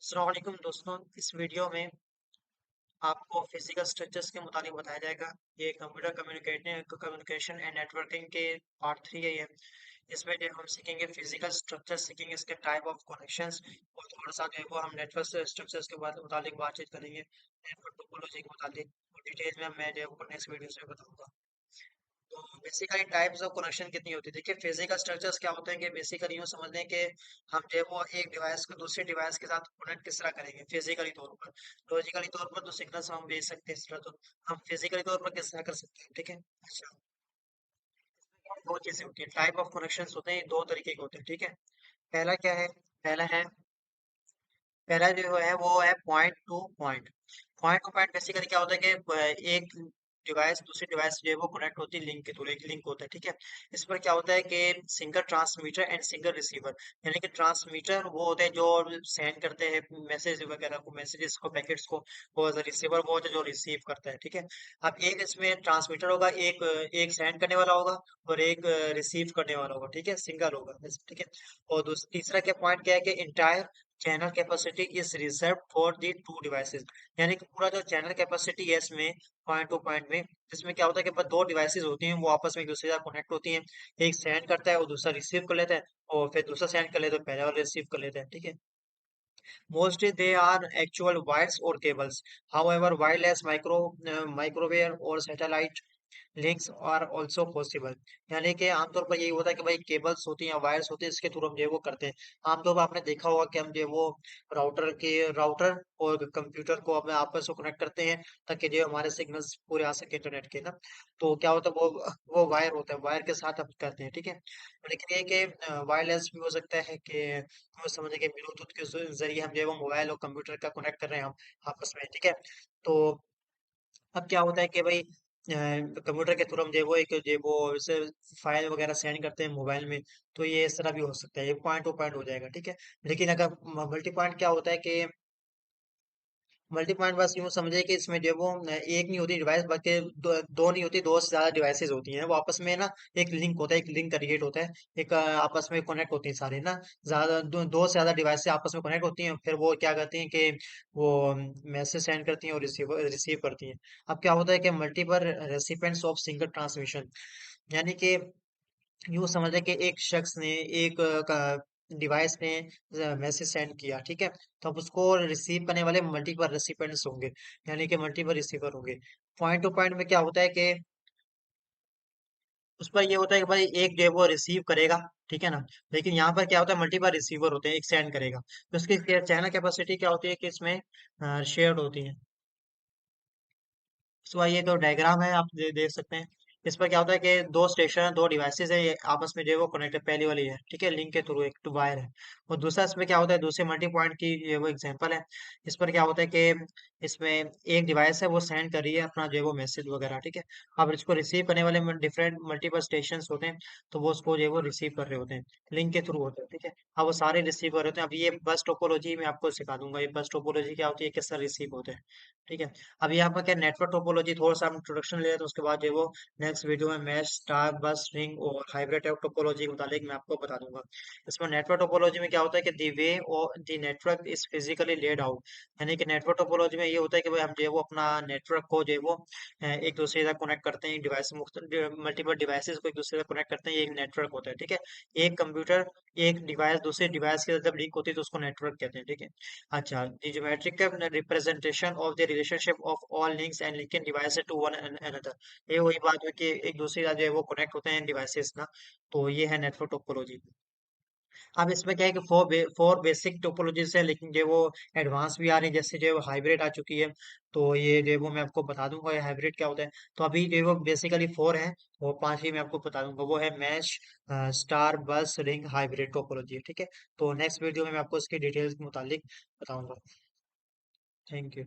अस्सलाम वालेकुम दोस्तों। इस वीडियो में आपको फिजिकल स्ट्रक्चर्स के मुताबिक बताया जाएगा। ये कंप्यूटर कम्युनिकेशन एंड नेटवर्किंग के पार्ट 3 है ये। इसमें जो हम सीखेंगे फिजिकल स्ट्रक्चर सीखेंगे, इसके टाइप ऑफ कनेक्शंस, और थोड़ा सा जो है वो हम नेटवर्क स्ट्रक्चर्स के मुताबिक बातचीत करेंगे, नेटवर्क टोपोलॉजी के मुताबिक, और डिटेल में मैं जो है वो नेक्स्ट वीडियोस में बताऊंगा। तो बेसिकली टाइप्स ऑफ कनेक्शन कितनी होती है, देखिए फिजिकल स्ट्रक्चर्स क्या होते हैं कि बेसिकली यूँ समझ लें कि हम जो है वो एक डिवाइस को दूसरे डिवाइस के साथ कनेक्ट किस तरह करेंगे फिजिकली तौर पर। लॉजिकली तौर पर तो सिग्नल्स हम भेज सकते हैं इस तरह, तो हम फिजिकली तौर पर किस तरह कर सकते हैं, ठीक है। अच्छा, दो चीजें होती है, टाइप ऑफ कनेक्शंस होते हैं, दो तरीके के होते हैं, ठीक है। पहला क्या है, पहला है, पहला जो है वो है point two point. Point two point basically क्या होता है कि एक डिवाइस दूसरी डिवाइस जो है वो कनेक्ट होती है लिंक के थ्रू, एक लिंक होता है, ठीक है। इस पर क्या होता है कि single transmitter and single receiver, यानी कि ट्रांसमीटर वो होते हैं जो सेंड करते हैं मैसेज वगैरह को, मैसेजेस को, पैकेट्स को, और रिसीवर वो होता है जो रिसीव करता है, ठीक है। अब एक इसमें ट्रांसमीटर होगा, एक एक सेंड करने वाला होगा, और एक रिसीव करने वाला होगा, ठीक है, सिंगल होगा, ठीक है। और तीसरा क्या पॉइंट क्या है कि entire channel capacity is reserve for the two devices, यानी कि पूरा जो चैनल कैपेसिटी है इसमें पॉइंट टू पॉइंट में, जिसमें क्या होता है कि बस दो डिवाइसेस होती हैं, वो आपस में एक दूसरे के साथ कनेक्ट होती हैं। एक सेंड करता है और दूसरा रिसीव कर लेता है, और फिर दूसरा सेंड कर लेता है, पहले वाला रिसीव कर लेता है, ठीक है। Mostly they are actual wires और केबल्स, हाउएवर वायरलेस माइक्रोवेव और satellite links are also possible, यानी कि आमतौर पर यही होता है कि भाई केबल्स होती हैं, वायर्स होती हैं, इसके थ्रू हम जो है वो करते हैं। आमतौर पर आपने देखा होगा कि हम जो है वो राउटर और कंप्यूटर को अपने आपस में कनेक्ट करते हैं, ताकि जो हमारे सिग्नल्स पूरे आ सके इंटरनेट के ना। तो क्या होता है, वो वायर होता है, वायर के साथ हम करते हैं, ठीक है। लेकिन ये कि वायरलेस भी हो सकता है कि वो समझे कि ब्लूटूथ के जरिए हम जो है वो मोबाइल और कंप्यूटर का कनेक्ट कर रहे हैं हम आपस में, ठीक है। तो अब क्या होता है कि भाई कंप्यूटर के थ्रू हम जो है वो एक जो है वो जैसे फाइल वगैरह सेंड करते हैं मोबाइल में, तो ये इस तरह भी हो सकता है, ये पॉइंट टू पॉइंट हो जाएगा, ठीक है। लेकिन अगर मल्टी पॉइंट क्या होता है कि मल्टी पॉइंट बस यूँ समझे कि इसमें जो है वो एक नहीं होती डिवाइस, बल्कि दो नहीं होती, दो से ज्यादा डिवाइसेस होती हैं, वो आपस में ना एक लिंक होता है, एक लिंक क्रिएट होता है, एक आपस में कनेक्ट होती हैं सारे ना, ज्यादा दो से ज्यादा डिवाइस से आपस में कनेक्ट होती हैं, फिर वो क्या करती हैं कि वो मैसेज सेंड करती हैं और रिसीव करती हैं। अब क्या होता है कि multiple recipients of single transmission, यानी कि यूँ समझे कि एक शख्स ने एक डिवाइस ने मैसेज सेंड किया, ठीक है। तो अब उसको रिसीव करने वाले मल्टीपल रेसिपिएंट्स होंगे, यानी कि मल्टीपल रिसीवर होंगे। पॉइंट टू पॉइंट में क्या होता है कि उस पर ये होता है कि भाई एक जो है वो रिसीव करेगा, ठीक है ना। लेकिन यहाँ पर क्या होता है, मल्टीपल रिसीवर होते हैं, एक सेंड करेगा, तो उसकी चैनल कैपेसिटी क्या होती है कि इसमें शेयर्ड होती है। तो ये तो डायग्राम है, आप देख सकते हैं। इस पर क्या होता है कि दो स्टेशन, दो डिवाइसेस है, ये आपस में जो है वो कनेक्टेड, पहली वाली है, ठीक है, लिंक के थ्रू एक तो वायर है। और दूसरा इसमें क्या होता है, दूसरे मल्टी पॉइंट की ये वो एग्जांपल है। इस पर क्या होता है कि इसमें एक डिवाइस है, वो सेंड कर रही है अपना जो है वो मैसेज वगैरह, ठीक है। अब इसको रिसीव करने वाले डिफरेंट मल्टीपल स्टेशन होते हैं, तो वो उसको जो है वो रिसीव कर रहे होते हैं, लिंक के थ्रू होते हैं, ठीक है। अब वो सारे रिसीव कर रहे होते हैं। अब ये बस टोपोलॉजी मैं आपको सिखा दूंगा, ये बस टोपोलॉजी क्या होती है, किस तरह रिसीव होते हैं, ठीक है। अब यहाँ पर क्या नेटवर्क टोपोलॉजी थोड़ा सा हम इंट्रोडक्शन ले रहे, तो उसके बाद जो है वो नेक्स्ट वीडियो में मैश, स्टार, बस, रिंग और हाइब्रिड टोपोलॉजी के मुताबिक मैं आपको बता दूंगा। इसमें नेटवर्क टोपोलॉजी में क्या होता है कि दी वे और the network is physically laid out, यानी कि नेटवर्क टोपोलॉजी में ये होता है कि भाई हम जो है वो अपना नेटवर्क को जो है वो एक दूसरे से कनेक्ट करते हैं, डिवाइस मल्टीपल डिवाइसेस को एक दूसरे से कनेक्ट करते हैं, ये एक नेटवर्क होता है, ठीक है। एक कंप्यूटर, एक डिवाइस दूसरे डिवाइस के साथ जब लिंक होती है तो उसको नेटवर्क कहते हैं, ठीक है। अच्छा, the geometrical representation of the relationship of all links and linking devices to one another, ये वही बात है कि एक दूसरे का जो है वो कनेक्ट होते हैं डिवाइसेस ना। तो ये है नेटवर्क टोपोलॉजी। अब इसमें क्या है कि फोर बेसिक टोपोलॉजीज है, लेकिन जो वो एडवांस भी आ रही है, जैसे जो हाइब्रिड आ चुकी है। तो ये जो है वो मैं आपको बता दूंगा ये हाइब्रिड क्या होता है। तो अभी जो है वो बेसिकली फोर है, वो पांच ही मैं आपको बता दूंगा, वो है मैश, स्टार, बस, रिंग, हाइब्रिड टोपोलॉजी, ठीक है। तो नेक्स्ट वीडियो में मैं आपको इसकी डिटेल्स के मुतालिक बताऊंगा। Thank you.